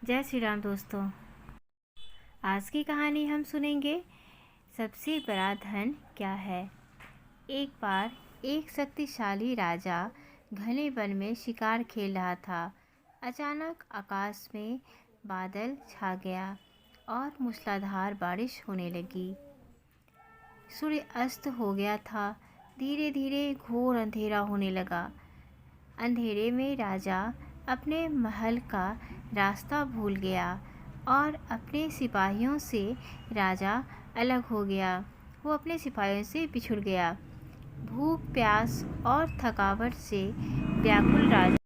जय श्री राम दोस्तों। आज की कहानी हम सुनेंगे सबसे बड़ा धन क्या है। एक बार एक शक्तिशाली राजा घने वन में शिकार खेल रहा था। अचानक आकाश में बादल छा गया और मूसलाधार बारिश होने लगी। सूर्य अस्त हो गया था। धीरे धीरे घोर अंधेरा होने लगा। अंधेरे में राजा अपने महल का रास्ता भूल गया और अपने सिपाहियों से राजा अलग हो गया। वो अपने सिपाहियों से बिछुड़ गया। भूख, प्यास और थकावट से व्याकुल राजा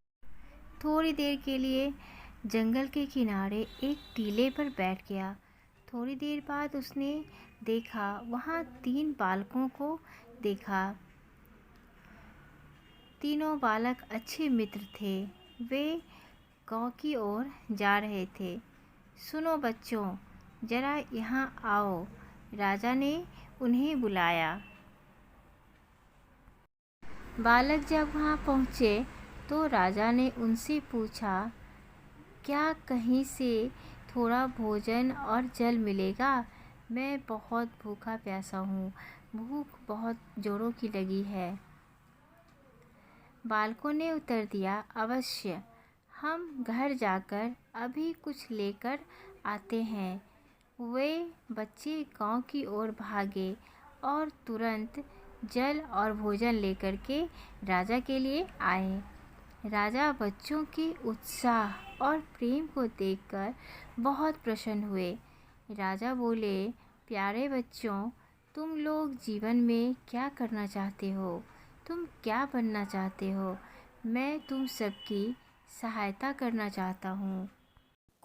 थोड़ी देर के लिए जंगल के किनारे एक टीले पर बैठ गया। थोड़ी देर बाद उसने देखा, वहाँ 3 बालकों को देखा। तीनों बालक अच्छे मित्र थे। वे गांव की ओर जा रहे थे। सुनो बच्चों, जरा यहाँ आओ, राजा ने उन्हें बुलाया। बालक जब वहाँ पहुँचे तो राजा ने उनसे पूछा, क्या कहीं से थोड़ा भोजन और जल मिलेगा? मैं बहुत भूखा प्यासा हूँ। भूख बहुत जोरों की लगी है। बालकों ने उत्तर दिया, अवश्य, हम घर जाकर अभी कुछ लेकर आते हैं। वे बच्चे गांव की ओर भागे और तुरंत जल और भोजन लेकर के राजा के लिए आए। राजा बच्चों के उत्साह और प्रेम को देखकर बहुत प्रसन्न हुए। राजा बोले, प्यारे बच्चों, तुम लोग जीवन में क्या करना चाहते हो? तुम क्या बनना चाहते हो? मैं तुम सबकी सहायता करना चाहता हूँ।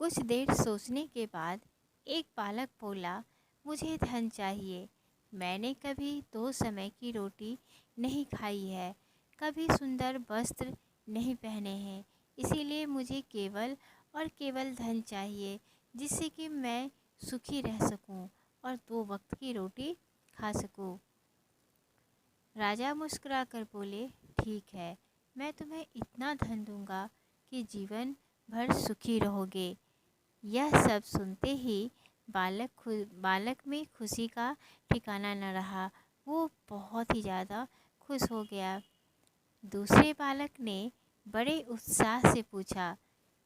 कुछ देर सोचने के बाद एक बालक बोला, मुझे धन चाहिए। मैंने कभी 2 समय की रोटी नहीं खाई है, कभी सुंदर वस्त्र नहीं पहने हैं। इसीलिए मुझे केवल और केवल धन चाहिए, जिससे कि मैं सुखी रह सकूं और 2 वक्त की रोटी खा सकूं। राजा मुस्कुराकर बोले, ठीक है, मैं तुम्हें इतना धन दूंगा कि जीवन भर सुखी रहोगे। यह सब सुनते ही बालक में खुशी का ठिकाना न रहा। वो बहुत ही ज़्यादा खुश हो गया। दूसरे बालक ने बड़े उत्साह से पूछा,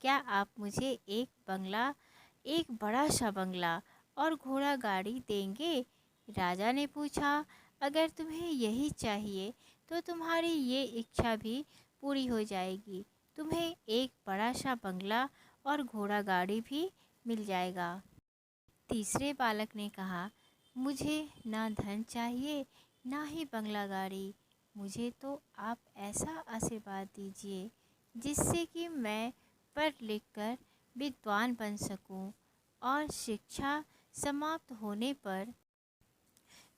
क्या आप मुझे एक बड़ा सा बंगला और घोड़ा गाड़ी देंगे? राजा ने पूछा, अगर तुम्हें यही चाहिए तो तुम्हारी ये इच्छा भी पूरी हो जाएगी। तुम्हें एक बड़ा सा बंगला और घोड़ा गाड़ी भी मिल जाएगा। तीसरे बालक ने कहा, मुझे ना धन चाहिए ना ही बंगला गाड़ी। मुझे तो आप ऐसा आशीर्वाद दीजिए जिससे कि मैं पढ़ लिख कर विद्वान बन सकूं और शिक्षा समाप्त होने पर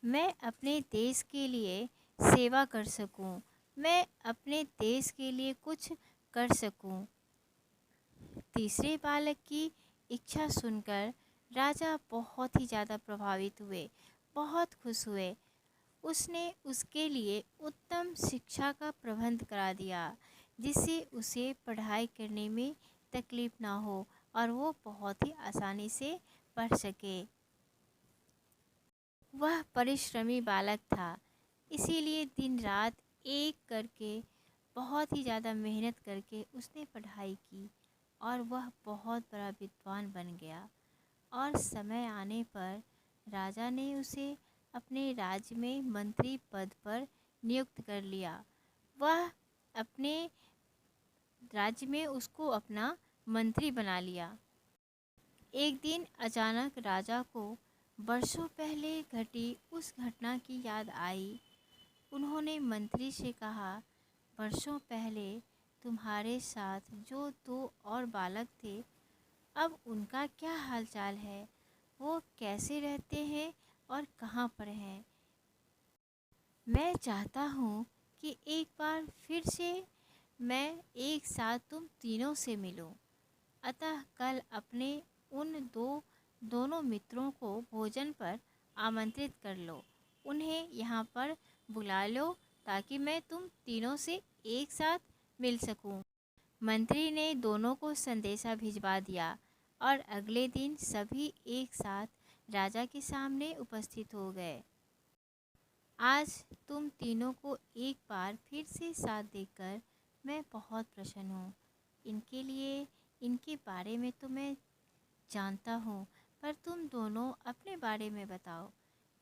मैं अपने देश के लिए सेवा कर सकूं। मैं अपने देश के लिए कुछ कर सकूं। तीसरे बालक की इच्छा सुनकर राजा बहुत ही ज़्यादा प्रभावित हुए, बहुत खुश हुए। उसने उसके लिए उत्तम शिक्षा का प्रबंध करा दिया, जिससे उसे पढ़ाई करने में तकलीफ ना हो और वो बहुत ही आसानी से पढ़ सके। वह परिश्रमी बालक था, इसीलिए दिन रात एक करके बहुत ही ज़्यादा मेहनत करके उसने पढ़ाई की और वह बहुत बड़ा विद्वान बन गया। और समय आने पर राजा ने उसे अपने राज्य में मंत्री पद पर नियुक्त कर लिया। वह अपने राज्य में उसको अपना मंत्री बना लिया। एक दिन अचानक राजा को वर्षों पहले घटी उस घटना की याद आई। उन्होंने मंत्री से कहा, वर्षों पहले तुम्हारे साथ जो 2 और बालक थे, अब उनका क्या हालचाल है? वो कैसे रहते हैं और कहाँ पर हैं? मैं चाहता हूँ कि एक बार फिर से मैं एक साथ तुम तीनों से मिलूं। अतः कल अपने उन दोनों मित्रों को भोजन पर आमंत्रित कर लो। उन्हें यहाँ पर बुला लो ताकि मैं तुम तीनों से एक साथ मिल सकूं। मंत्री ने दोनों को संदेशा भिजवा दिया और अगले दिन सभी एक साथ राजा के सामने उपस्थित हो गए। आज तुम तीनों को एक बार फिर से साथ देखकर मैं बहुत प्रसन्न हूँ। इनके बारे में तो मैं जानता हूँ, पर तुम दोनों अपने बारे में बताओ।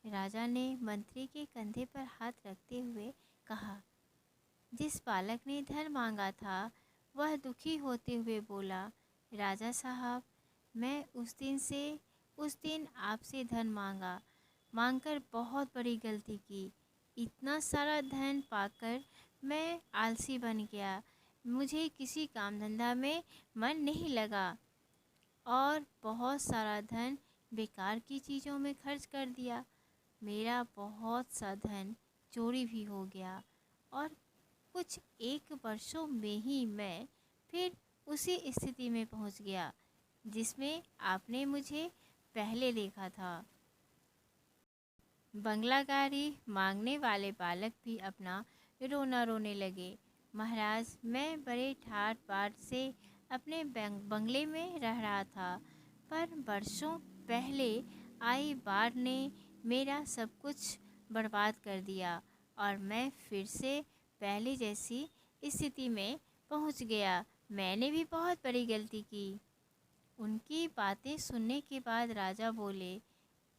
राजा ने मंत्री के कंधे पर हाथ रखते हुए कहा। जिस बालक ने धन मांगा था वह दुखी होते हुए बोला, राजा साहब, मैं उस दिन आपसे धन मांगकर बहुत बड़ी गलती की। इतना सारा धन पाकर मैं आलसी बन गया। मुझे किसी काम धंधा में मन नहीं लगा और बहुत सारा धन बेकार की चीज़ों में खर्च कर दिया। मेरा बहुत सा धन चोरी भी हो गया और कुछ 1 वर्षों में ही मैं फिर उसी स्थिति में पहुंच गया जिसमें आपने मुझे पहले देखा था। बंगला गाड़ी मांगने वाले बालक भी अपना रोना रोने लगे। महाराज, मैं बड़े ठाट बाट से अपने बंगले में रह रहा था, पर वर्षों पहले आई बाढ़ ने मेरा सब कुछ बर्बाद कर दिया और मैं फिर से पहले जैसी स्थिति में पहुंच गया। मैंने भी बहुत बड़ी गलती की। उनकी बातें सुनने के बाद राजा बोले,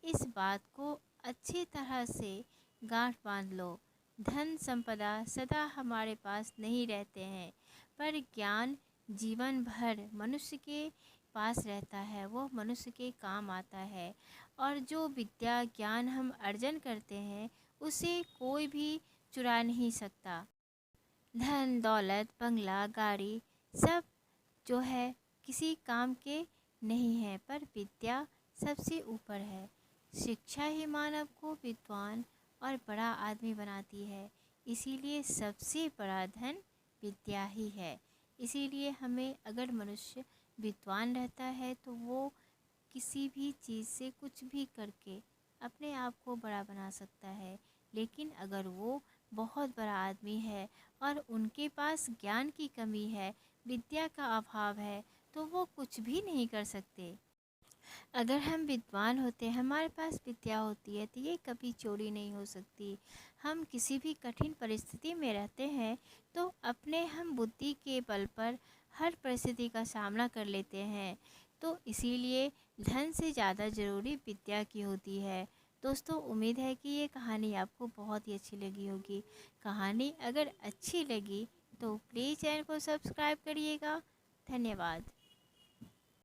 इस बात को अच्छी तरह से गांठ बांध लो। धन संपदा सदा हमारे पास नहीं रहते हैं, पर ज्ञान जीवन भर मनुष्य के पास रहता है। वो मनुष्य के काम आता है और जो विद्या ज्ञान हम अर्जन करते हैं उसे कोई भी चुरा नहीं सकता। धन दौलत बंगला गाड़ी सब जो है किसी काम के नहीं है, पर विद्या सबसे ऊपर है। शिक्षा ही मानव को विद्वान और बड़ा आदमी बनाती है। इसीलिए सबसे बड़ा धन विद्या ही है। इसीलिए हमें, अगर मनुष्य विद्वान रहता है तो वो किसी भी चीज़ से कुछ भी करके अपने आप को बड़ा बना सकता है। लेकिन अगर वो बहुत बड़ा आदमी है और उनके पास ज्ञान की कमी है, विद्या का अभाव है, तो वो कुछ भी नहीं कर सकते। अगर हम विद्वान होते हैं, हमारे पास विद्या होती है, तो ये कभी चोरी नहीं हो सकती। हम किसी भी कठिन परिस्थिति में रहते हैं तो अपने हम बुद्धि के बल पर हर परिस्थिति का सामना कर लेते हैं। तो इसीलिए धन से ज़्यादा ज़रूरी विद्या की होती है। दोस्तों, उम्मीद है कि ये कहानी आपको बहुत ही अच्छी लगी होगी। कहानी अगर अच्छी लगी तो प्लीज़ चैनल को सब्सक्राइब करिएगा। धन्यवाद।